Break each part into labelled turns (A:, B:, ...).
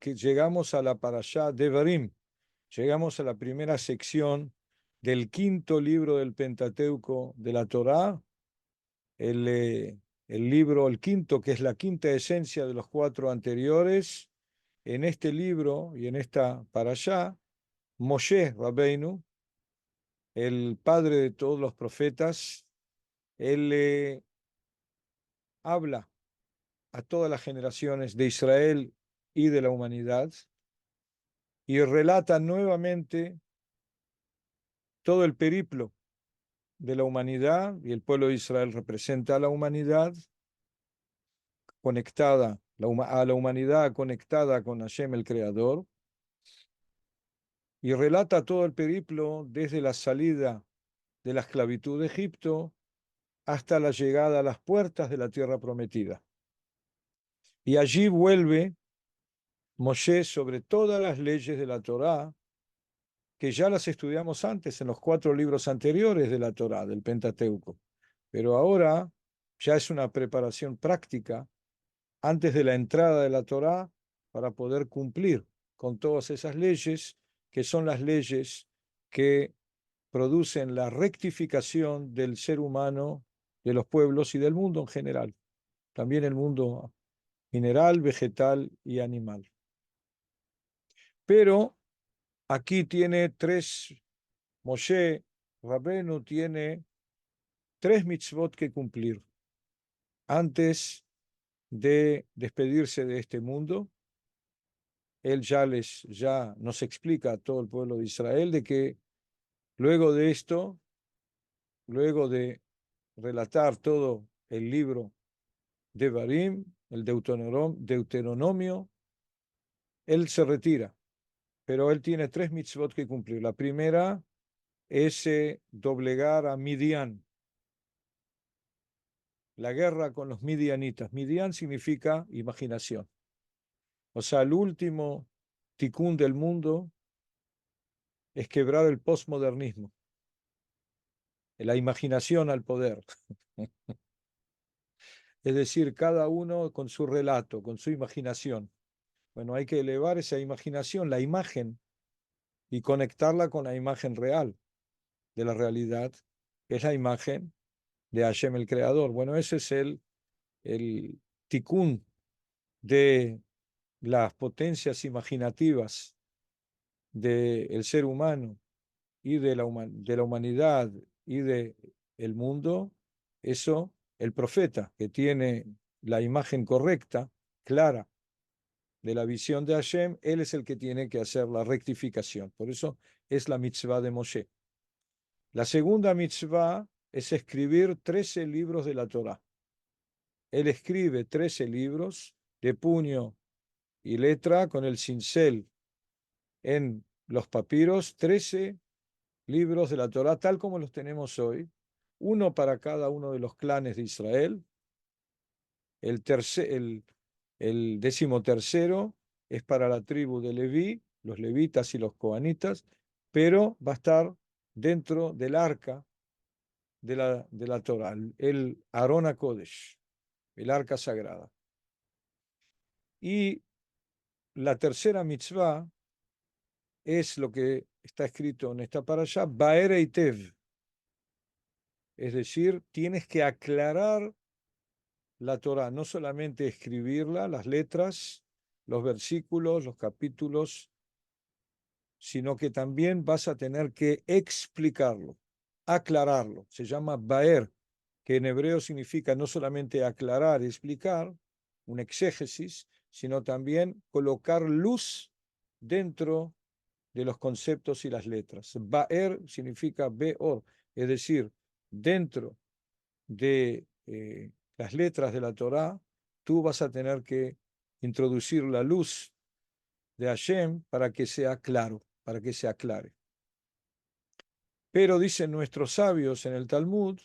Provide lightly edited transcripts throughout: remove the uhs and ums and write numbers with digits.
A: que llegamos a la parashá Devarim, llegamos a la primera sección del quinto libro del Pentateuco de la Torá, el libro, el quinto, que es la quinta esencia de los cuatro anteriores. En este libro y en esta parashá, Moshe Rabbeinu, el padre de todos los profetas, él habla a todas las generaciones de Israel y de la humanidad y relata nuevamente todo el periplo de la humanidad, y el pueblo de Israel representa a la humanidad conectada, a la humanidad conectada con Hashem el Creador, y relata todo el periplo desde la salida de la esclavitud de Egipto hasta la llegada a las puertas de la tierra prometida. Y allí vuelve Moshe sobre todas las leyes de la Torá, que ya las estudiamos antes en los cuatro libros anteriores de la Torá, del Pentateuco. Pero ahora ya es una preparación práctica antes de la entrada de la Torá para poder cumplir con todas esas leyes, que son las leyes que producen la rectificación del ser humano, de los pueblos y del mundo en general. También el mundo mineral, vegetal y animal. Pero aquí tiene Moshe Rabbeinu tiene tres mitzvot que cumplir antes de despedirse de este mundo. Él ya nos explica a todo el pueblo de Israel de que luego de esto, luego de relatar todo el libro de Barim, el Deuteronomio, él se retira, pero él tiene tres mitzvot que cumplir. La primera es doblegar a Midian, la guerra con los midianitas. Midian significa imaginación. O sea, el último ticún del mundo es quebrar el postmodernismo, la imaginación al poder. Es decir, cada uno con su relato, con su imaginación. Bueno, hay que elevar esa imaginación, la imagen, y conectarla con la imagen real de la realidad, que es la imagen de Hashem el Creador. Bueno, ese es el ticún de las potencias imaginativas del ser humano y de la humanidad y del mundo. Eso, el profeta que tiene la imagen correcta, clara, de la visión de Hashem, él es el que tiene que hacer la rectificación. Por eso es la mitzvah de Moshe. La segunda mitzvah es escribir 13 libros de la Torá. Él escribe 13 libros de puño y letra con el cincel en los papiros, 13 libros de la Torá tal como los tenemos hoy, uno para cada uno de los clanes de Israel. El 13º es para la tribu de Leví, los levitas y los coanitas, pero va a estar dentro del arca de la Torá, el Aarón HaKodesh, el arca sagrada. Y la tercera mitzvah es lo que está escrito en esta parashá, Ba'er Eitev, es decir, tienes que aclarar la Torá, no solamente escribirla, las letras, los versículos, los capítulos, sino que también vas a tener que explicarlo, aclararlo. Se llama Baer, que en hebreo significa no solamente aclarar, explicar, un exégesis, sino también colocar luz dentro de los conceptos y las letras. Baer significa beor, es decir, dentro de las letras de la Torá, tú vas a tener que introducir la luz de Hashem para que sea claro, para que se aclare. Pero dicen nuestros sabios en el Talmud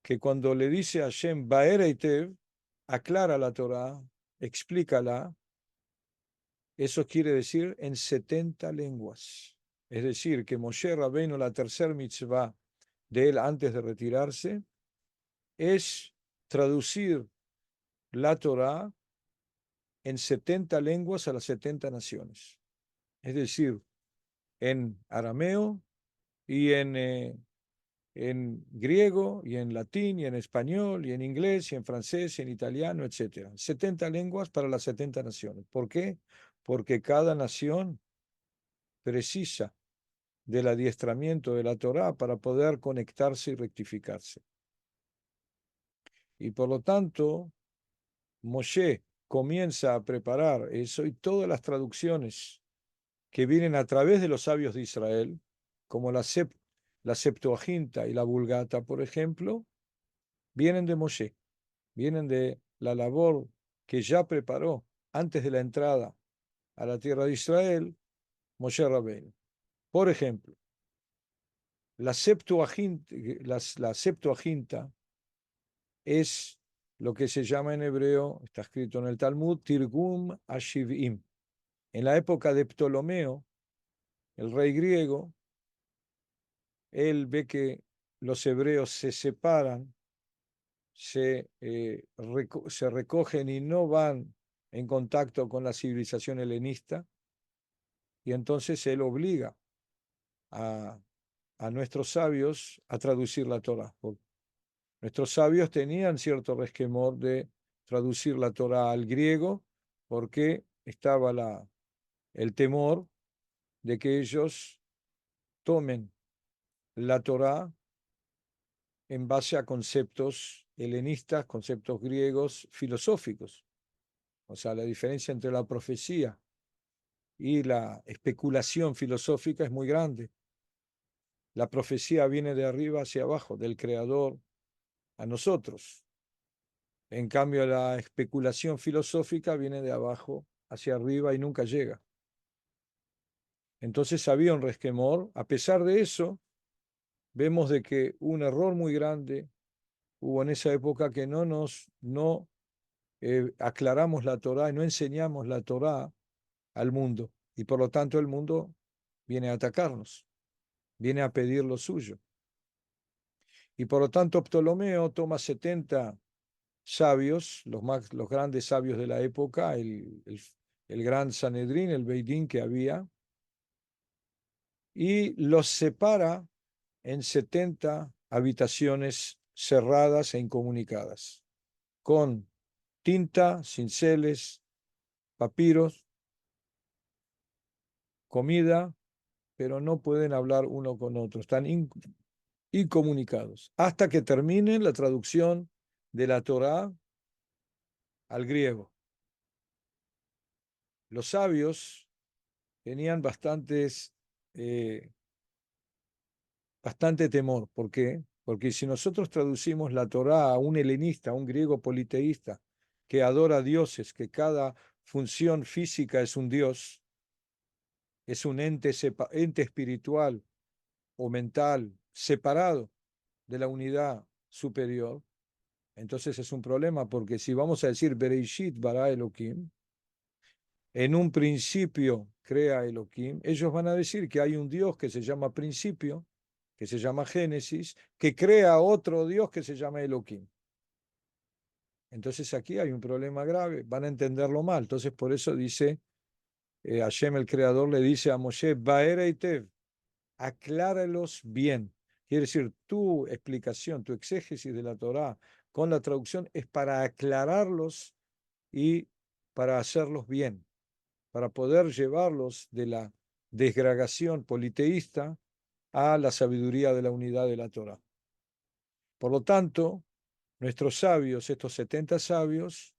A: que cuando le dice a Hashem Ba'er Eitev, aclara la Torá, explícala, eso quiere decir en 70 lenguas. Es decir, que Moshe Rabbeinu, la tercer mitzvah de él antes de retirarse, es traducir la Torá en 70 lenguas a las 70 naciones. Es decir, en arameo y en griego y en latín y en español y en inglés y en francés y en italiano, etc. 70 lenguas para las 70 naciones. ¿Por qué? Porque cada nación precisa del adiestramiento de la Torá para poder conectarse y rectificarse. Y por lo tanto, Moshe comienza a preparar eso y todas las traducciones que vienen a través de los sabios de Israel, como la Septuaginta y la Vulgata, por ejemplo, vienen de Moshe, vienen de la labor que ya preparó antes de la entrada a la tierra de Israel, Moshe Rabbeinu. Por ejemplo, la Septuaginta es lo que se llama en hebreo, está escrito en el Talmud, Tirgum Ashivim. En la época de Ptolomeo, el rey griego, él ve que los hebreos se separan, se recogen y no van en contacto con la civilización helenista, y entonces él obliga a, a nuestros sabios a traducir la Torá. Nuestros sabios tenían cierto resquemor de traducir la Torá al griego porque estaba el temor de que ellos tomen la Torá en base a conceptos helenistas, conceptos griegos filosóficos. O sea, la diferencia entre la profecía y la especulación filosófica es muy grande. La profecía viene de arriba hacia abajo, del creador a nosotros. En cambio, la especulación filosófica viene de abajo hacia arriba y nunca llega. Entonces había un resquemor. A pesar de eso, vemos de que un error muy grande hubo en esa época que no aclaramos la Torá y no enseñamos la Torá al mundo. Y por lo tanto el mundo viene a atacarnos, viene a pedir lo suyo. Y por lo tanto Ptolomeo toma 70 sabios, los grandes sabios de la época, el gran Sanedrín, el Beidín que había, y los separa en 70 habitaciones cerradas e incomunicadas, con tinta, cinceles, papiros, comida, pero no pueden hablar uno con otro, están incomunicados, hasta que terminen la traducción de la Torá al griego. Los sabios tenían eh, bastante temor. ¿Por qué? Porque si nosotros traducimos la Torá a un helenista, a un griego politeísta, que adora dioses, que cada función física es un dios, es un ente espiritual o mental separado de la unidad superior, entonces es un problema, porque si vamos a decir Bereishit bara Elohim, en un principio crea Elohim, ellos van a decir que hay un Dios que se llama principio, que se llama Génesis, que crea otro Dios que se llama Elohim. Entonces aquí hay un problema grave, van a entenderlo mal. Entonces por eso dice, Hashem el Creador le dice a Moshe, Ba'er Tev, acláralos bien. Quiere decir, tu explicación, tu exégesis de la Torá con la traducción es para aclararlos y para hacerlos bien, para poder llevarlos de la desgragación politeísta a la sabiduría de la unidad de la Torá. Por lo tanto, nuestros sabios, estos 70 sabios,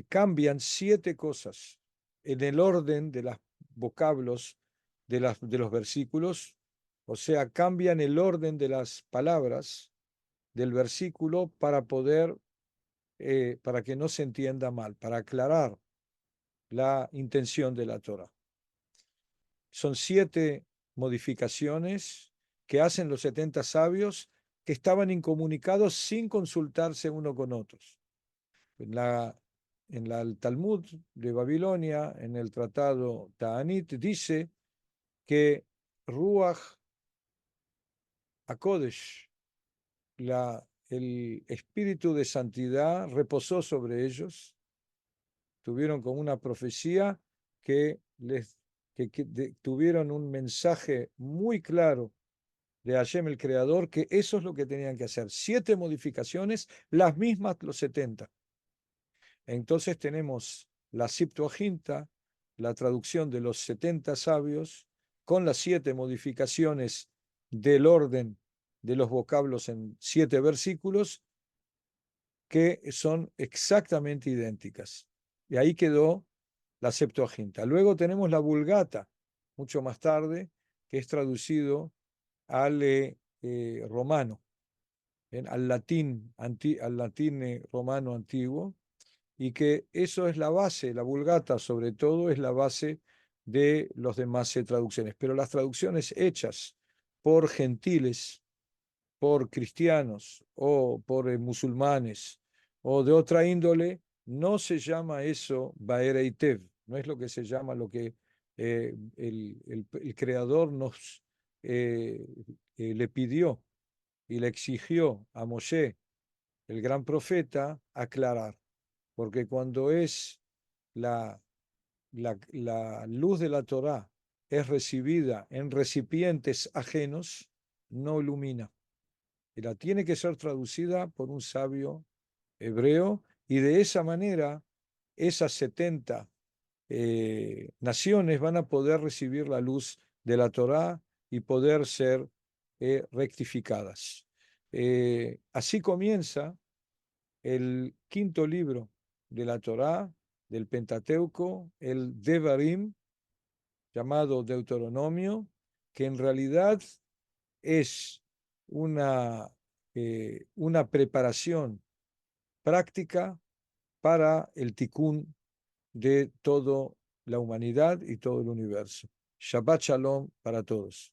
A: cambian 7 cosas en el orden de los vocablos de los versículos, o sea, cambian el orden de las palabras del versículo para que no se entienda mal, para aclarar la intención de la Torah. Son 7 modificaciones que hacen los 70 sabios que estaban incomunicados sin consultarse uno con otros. En el Talmud de Babilonia, en el tratado Ta'anit, dice que Ruach HaKodesh, el espíritu de santidad, reposó sobre ellos tuvieron como una profecía que tuvieron un mensaje muy claro de Hashem el Creador, que eso es lo que tenían que hacer. 7 modificaciones, las mismas los 70. Entonces tenemos la Septuaginta, la traducción de los 70 sabios, con las 7 modificaciones del orden de los vocablos en 7 versículos, que son exactamente idénticas. Y ahí quedó la Septuaginta. Luego tenemos la Vulgata, mucho más tarde, que es traducido al romano, al latín romano antiguo, y que eso es la base, la Vulgata sobre todo es la base de los demás traducciones. Pero las traducciones hechas por gentiles, por cristianos o por musulmanes o de otra índole, no se llama eso Baereitev, no es lo que se llama lo que el creador nos le pidió y le exigió a Moshe, el gran profeta, aclarar. Porque cuando es la luz de la Torá es recibida en recipientes ajenos, no ilumina. Y la tiene que ser traducida por un sabio hebreo, y de esa manera esas 70 naciones van a poder recibir la luz de la Torá y poder ser rectificadas. Así comienza el quinto libro de la Torá, del Pentateuco, el Devarim, llamado Deuteronomio, que en realidad es una preparación práctica para el tikkun de toda la humanidad y todo el universo. Shabbat Shalom para todos.